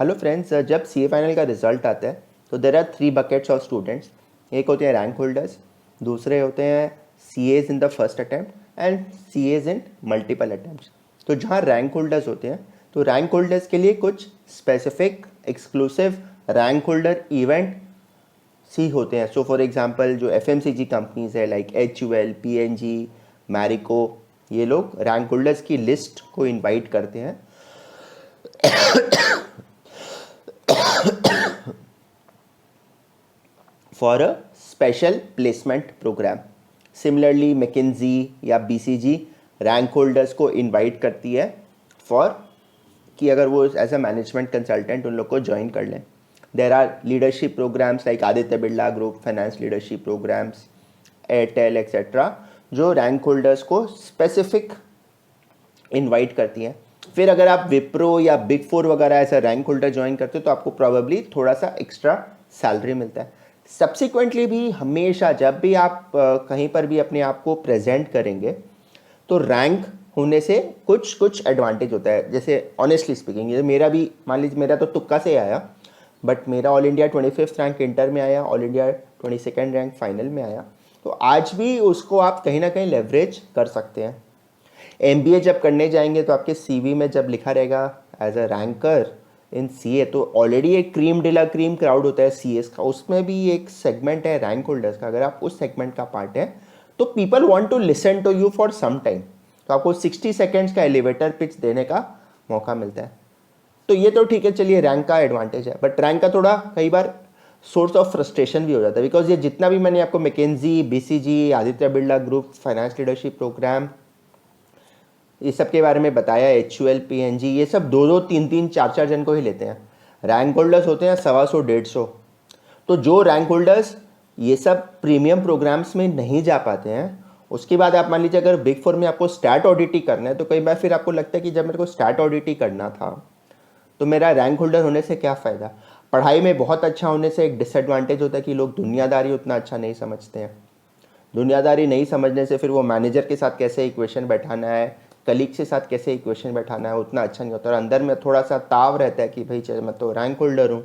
Hello friends, जब सी A final का result आता है तो there are 3 buckets of students. एक होते हैं रैंक होल्डर्स, दूसरे होते हैं CAs in the first attempt and CAs in multiple attempts. तो जहाँ रैंक होल्डर्स होते हैं तो रैंक होल्डर्स के लिए कुछ specific exclusive rank holder event सी होते हैं। सो फॉर एग्जांपल जो F M C G companies है like H U L, P N G, Marico, ये लोग रैंक होल्डर्स की लिस्ट को इनवाइट करते हैं for a special placement program. Similarly McKinsey या बीसीजी रैंक होल्डर्स को इनवाइट करती है फॉर कि अगर वो एज अ मैनेजमेंट कंसल्टेंट उन लोग को ज्वाइन कर लें। There are leadership programmes like Aditya Birla group, finance leadership programmes, Airtel etcetera, जो रैंक होल्डर्स को स्पेसिफिक इनवाइट करती हैं। फिर अगर आप विप्रो या बिग फोर वगैरह ऐसा रैंक होल्डर ज्वाइन करते हो तो आपको प्रॉबेबली थोड़ा सा एक्स्ट्रा सैलरी मिलता है। सब्सिक्वेंटली भी हमेशा जब भी आप कहीं पर भी अपने आप को प्रेजेंट करेंगे तो रैंक होने से कुछ कुछ एडवांटेज होता है। जैसे ऑनेस्टली स्पीकिंग, ये मेरा भी मान लीजिए, मेरा तो तुक्का से आया, बट मेरा all India 25th rank inter में आया, all India 22nd rank final में आया। तो आज भी उसको आप कहीं ना कहीं लेवरेज कर सकते हैं। एमबीए जब करने जाएंगे तो आपके सीवी में जब लिखा रहेगा as a ranker in CA, तो ऑलरेडी एक क्रीम डिला क्रीम क्राउड होता है सीएस का, उसमें भी एक सेगमेंट है रैंक होल्डर्स का। अगर आप उस सेगमेंट का पार्ट है तो people want to listen to you for some time, तो आपको 60 सेकेंड्स का एलिवेटर पिच देने का मौका मिलता है। तो ये तो ठीक है, चलिए रैंक का एडवांटेज है, बट रैंक का थोड़ा कई बार सोर्स ऑफ फ्रस्ट्रेशन भी हो जाता है। बिकॉज ये जितना भी मैंने आपको McKinsey, BCG, Aditya Birla group, finance leadership programme, ये सब के बारे में बताया, H U L, P N G, ये सब 2-2, 3-3, 4-4 जन को ही लेते हैं। रैंक होल्डर्स होते हैं 125, 150। तो जो रैंक होल्डर्स ये सब प्रीमियम प्रोग्राम्स में नहीं जा पाते हैं, उसके बाद आप मान लीजिए अगर बिग फोर में आपको स्टैट ऑडिट ही करना है तो कई बार फिर आपको लगता है कि जब मेरे को स्टैट ऑडिट ही करना था तो मेरा रैंक होल्डर होने से क्या फ़ायदा। पढ़ाई में बहुत अच्छा होने से एक डिसएडवांटेज होता है कि लोग दुनियादारी उतना अच्छा नहीं समझते हैं। दुनियादारी नहीं समझने से फिर वो मैनेजर के साथ कैसे इक्वेशन बैठाना है, कलीग के साथ कैसे इक्वेशन बैठाना है, उतना अच्छा नहीं होता। और अंदर में थोड़ा सा ताव रहता है कि भाई चल मैं तो रैंक होल्डर हूँ,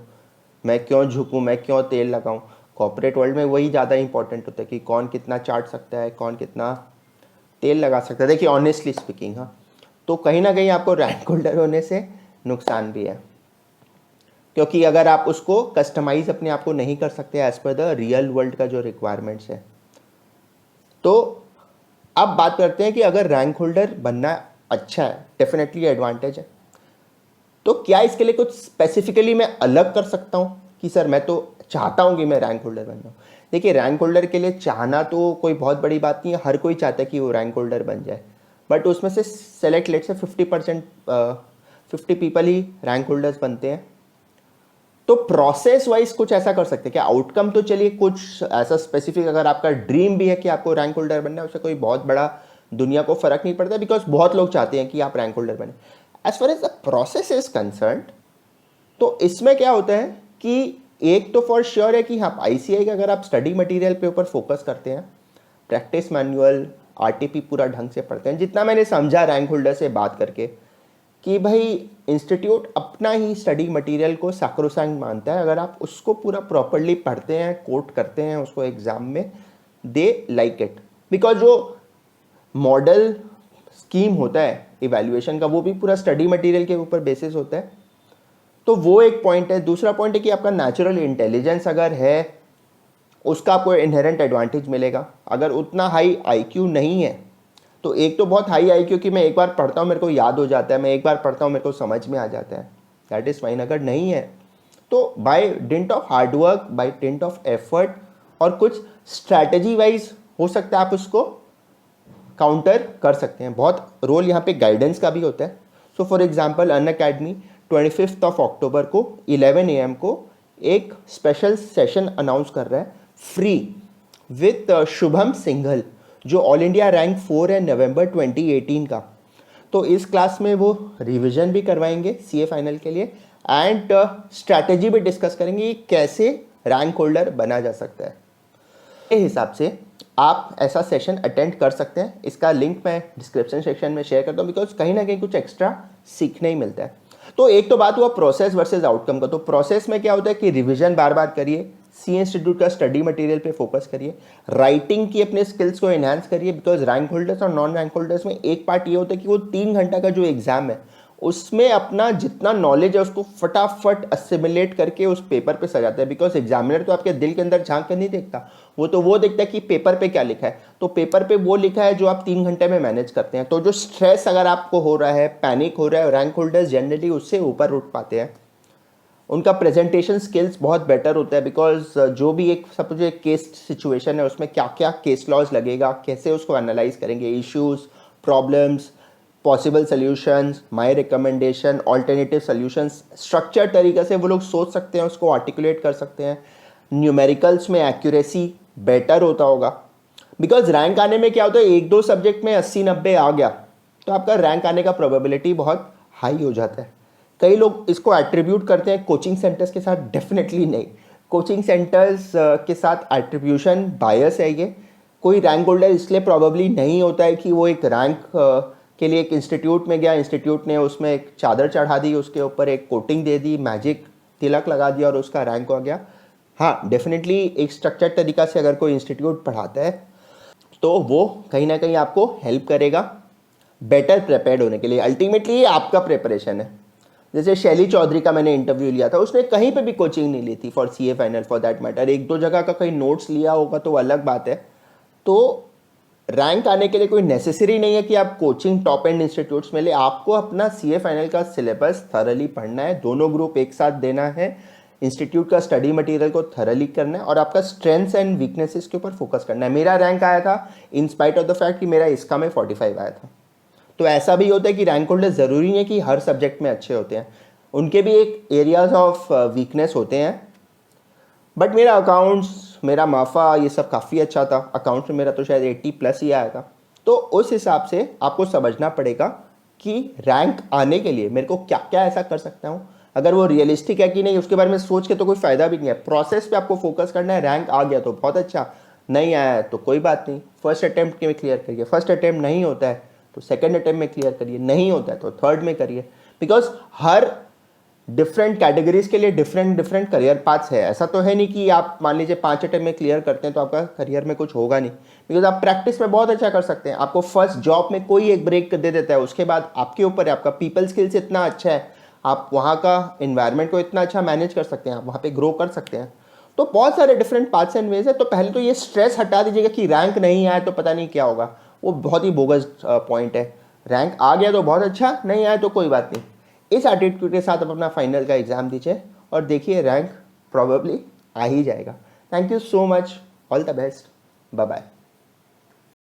मैं क्यों झुकूँ, मैं क्यों तेल लगाऊँ। कॉर्पोरेट वर्ल्ड में वही ज़्यादा इंपॉर्टेंट होता है कि कौन कितना चाट सकता है, कौन कितना तेल लगा सकता है। देखिए ऑनेस्टली स्पीकिंग, हाँ, तो कहीं ना कहीं आपको रैंक होल्डर होने से नुकसान भी है, क्योंकि अगर आप उसको कस्टमाइज अपने आप को नहीं कर सकते as per the real world का जो रिक्वायरमेंट्स है। तो अब बात करते हैं कि अगर रैंक होल्डर बनना अच्छा है, डेफिनेटली एडवांटेज है, तो क्या इसके लिए कुछ स्पेसिफिकली मैं अलग कर सकता हूँ कि सर मैं तो चाहता हूँ कि मैं रैंक होल्डर बन जाऊँ। देखिए रैंक होल्डर के लिए चाहना तो कोई बहुत बड़ी बात नहीं है, हर कोई चाहता है कि वो रैंक होल्डर बन जाए, बट उसमें से सेलेक्ट लेट से 50% 50 पीपल ही रैंक होल्डर्स बनते हैं। तो प्रोसेस वाइज कुछ ऐसा कर सकते हैं क्या? आउटकम तो चलिए कुछ ऐसा स्पेसिफिक, अगर आपका ड्रीम भी है कि आपको रैंक होल्डर बनना है, उससे कोई बहुत बड़ा दुनिया को फर्क नहीं पड़ता, बिकॉज बहुत लोग चाहते हैं कि आप रैंक होल्डर बने। As far as the process is concern, तो इसमें क्या होता है कि एक तो फॉर श्योर है कि हाँ, आईसीआई का अगर आप स्टडी मटेरियल पे ऊपर फोकस करते हैं, प्रैक्टिस मैनुअल, आरटीपी पूरा ढंग से पढ़ते हैं, जितना मैंने समझा रैंक होल्डर से बात करके कि भाई इंस्टीट्यूट अपना ही स्टडी मटेरियल को सैक्रोसैंक्ट मानता है। अगर आप उसको पूरा प्रॉपरली पढ़ते हैं, कोट करते हैं उसको एग्जाम में, दे लाइक इट। बिकॉज जो मॉडल स्कीम होता है इवैल्यूएशन का, वो भी पूरा स्टडी मटेरियल के ऊपर बेसिस होता है। तो वो एक पॉइंट है। दूसरा पॉइंट है कि आपका नेचुरल इंटेलिजेंस अगर है, उसका आपको इनहेरेंट एडवांटेज मिलेगा। अगर उतना हाई आईक्यू नहीं है तो एक तो बहुत हाई आईक्यू कि मैं एक बार पढ़ता हूँ मेरे को याद हो जाता है, मैं एक बार पढ़ता हूँ मेरे को समझ में आ जाता है, दैट इज़ फाइन। अगर नहीं है तो by dint of hard work, by dint of effort और कुछ स्ट्रैटेजी वाइज हो सकता है आप उसको काउंटर कर सकते हैं। बहुत रोल यहाँ पे गाइडेंस का भी होता है। So for example Unacademy 25th of October को 11 AM को एक स्पेशल सेशन अनाउंस कर रहा है फ्री विथ शुभम सिंघल, जो ऑल इंडिया रैंक 4 है नवंबर 2018 का। तो इस क्लास में वो रिवीजन भी करवाएंगे सीए फाइनल के लिए एंड स्ट्रैटेजी भी डिस्कस करेंगे कि कैसे रैंक होल्डर बना जा सकता है। इस हिसाब से आप ऐसा सेशन अटेंड कर सकते हैं। इसका लिंक मैं डिस्क्रिप्शन सेक्शन में शेयर करता हूँ, बिकॉज कहीं ना कहीं कुछ एक्स्ट्रा सीखने ही मिलता है। तो एक तो बात हुआ प्रोसेस वर्सेस आउटकम का। तो प्रोसेस में क्या होता है कि रिवीजन बार बार करिए, सी इंस्टीट्यूट का स्टडी मटेरियल पे फोकस करिए, राइटिंग की अपने स्किल्स को एनहांस करिए, बिकॉज रैंक होल्डर्स और नॉन रैंक होल्डर्स में एक पार्ट ये होता है कि वो 3 घंटा का जो एग्जाम है उसमें अपना जितना नॉलेज है उसको फटाफट असिमिलेट करके उस पेपर पे सजाते हैं, बिकॉज एग्जामिनर तो आपके दिल के अंदर झांक कर नहीं देखता, वो देखता है कि पेपर पे क्या लिखा है। तो पेपर पे वो लिखा है जो आप 3 घंटे में मैनेज करते हैं। तो जो स्ट्रेस अगर आपको हो रहा है, पैनिक हो रहा है, रैंक होल्डर्स जनरली उससे ऊपर उठ पाते हैं। उनका प्रेजेंटेशन स्किल्स बहुत बेटर होता है, बिकॉज जो भी एक सपोज एक केस सिचुएशन है उसमें क्या क्या केस लॉज लगेगा, कैसे उसको एनालाइज करेंगे, issues, problems, possible solutions, my recommendation, alternative solutions, structure तरीके से वो लोग सोच सकते हैं, उसको आर्टिकुलेट कर सकते हैं। न्यूमेरिकल्स में एक्यूरेसी बेटर होता होगा, बिकॉज रैंक आने में क्या होता है, एक दो सब्जेक्ट में 80-90 आ गया तो आपका रैंक आने का प्रोबेबिलिटी बहुत हाई हो जाता है। कई लोग इसको एट्रीब्यूट करते हैं कोचिंग सेंटर्स के साथ, डेफिनेटली नहीं। कोचिंग सेंटर्स के साथ एट्रीब्यूशन बायस है ये। कोई रैंक होल्डर इसलिए प्रॉबेबली नहीं होता है कि वो एक रैंक के लिए एक इंस्टीट्यूट में गया, इंस्टीट्यूट ने उसमें एक चादर चढ़ा दी, उसके ऊपर एक कोटिंग दे दी, मैजिक तिलक लगा दिया और उसका रैंक हो गया। हाँ, डेफिनेटली एक स्ट्रक्चर्ड तरीका से अगर कोई इंस्टीट्यूट पढ़ाता है तो वो कहीं ना कहीं आपको हेल्प करेगा बेटर प्रिपेयर्ड होने के लिए। अल्टीमेटली ये आपका प्रिपरेशन है। जैसे शैली चौधरी का मैंने इंटरव्यू लिया था, उसने कहीं पे भी कोचिंग नहीं ली थी for CA final, for that matter. एक दो जगह का कहीं नोट्स लिया होगा तो अलग बात है। तो रैंक आने के लिए कोई नेसेसरी नहीं है कि आप कोचिंग टॉप एंड इंस्टीट्यूट्स में ले। आपको अपना सीए फाइनल का सिलेबस थरली पढ़ना है, दोनों ग्रुप एक साथ देना है, इंस्टीट्यूट का स्टडी मटेरियल को थरली करना है और आपका स्ट्रेंथ्स एंड वीकनेसेस के ऊपर फोकस करना है। मेरा रैंक आया था in spite of the fact कि मेरा इसका में 45 आया था। तो ऐसा भी होता है कि रैंक होल्डर ज़रूरी नहीं है कि हर सब्जेक्ट में अच्छे होते हैं, उनके भी एक एरियाज ऑफ वीकनेस होते हैं। बट मेरा अकाउंट्स, मेरा माफा, ये सब काफ़ी अच्छा था। अकाउंट्स में मेरा तो शायद 80+ ही आया था। तो उस हिसाब से आपको समझना पड़ेगा कि रैंक आने के लिए मेरे को क्या क्या ऐसा कर सकता हूँ। अगर वो रियलिस्टिक है कि नहीं उसके बारे में सोच के तो कोई फ़ायदा भी नहीं है। प्रोसेस पे आपको फोकस करना है। रैंक आ गया तो बहुत अच्छा, नहीं आया है तो कोई बात नहीं, फर्स्ट अटैम्प्ट में क्लियर करिए। फर्स्ट अटैम्प्ट नहीं होता है तो सेकंड अटैम्प्ट में क्लियर करिए, नहीं होता है तो थर्ड में करिए। बिकॉज हर डिफरेंट कैटेगरीज के लिए डिफरेंट डिफरेंट करियर पाथ्स है। ऐसा तो है नहीं कि आप मान लीजिए 5 अटैम्प्ट में क्लियर करते हैं तो आपका करियर में कुछ होगा नहीं, बिकॉज आप प्रैक्टिस में बहुत अच्छा कर सकते हैं। आपको फर्स्ट जॉब में कोई एक ब्रेक दे देता है, उसके बाद आपके ऊपर है। आपका पीपल स्किल्स इतना अच्छा है, आप वहाँ का इन्वायरमेंट को इतना अच्छा मैनेज कर सकते हैं, आप वहाँ पे ग्रो कर सकते हैं। तो बहुत सारे डिफरेंट पाथ्स एंड वेज है। तो पहले तो ये स्ट्रेस हटा दीजिएगा कि रैंक नहीं आया तो पता नहीं क्या होगा, वो बहुत ही बोगस पॉइंट है। रैंक आ गया तो बहुत अच्छा, नहीं आया तो कोई बात नहीं। इस एटीट्यूड के साथ आप अपना फाइनल का एग्जाम दीजिए और देखिए रैंक प्रॉबेबली आ ही जाएगा। Thank you so much, all the best, bye bye.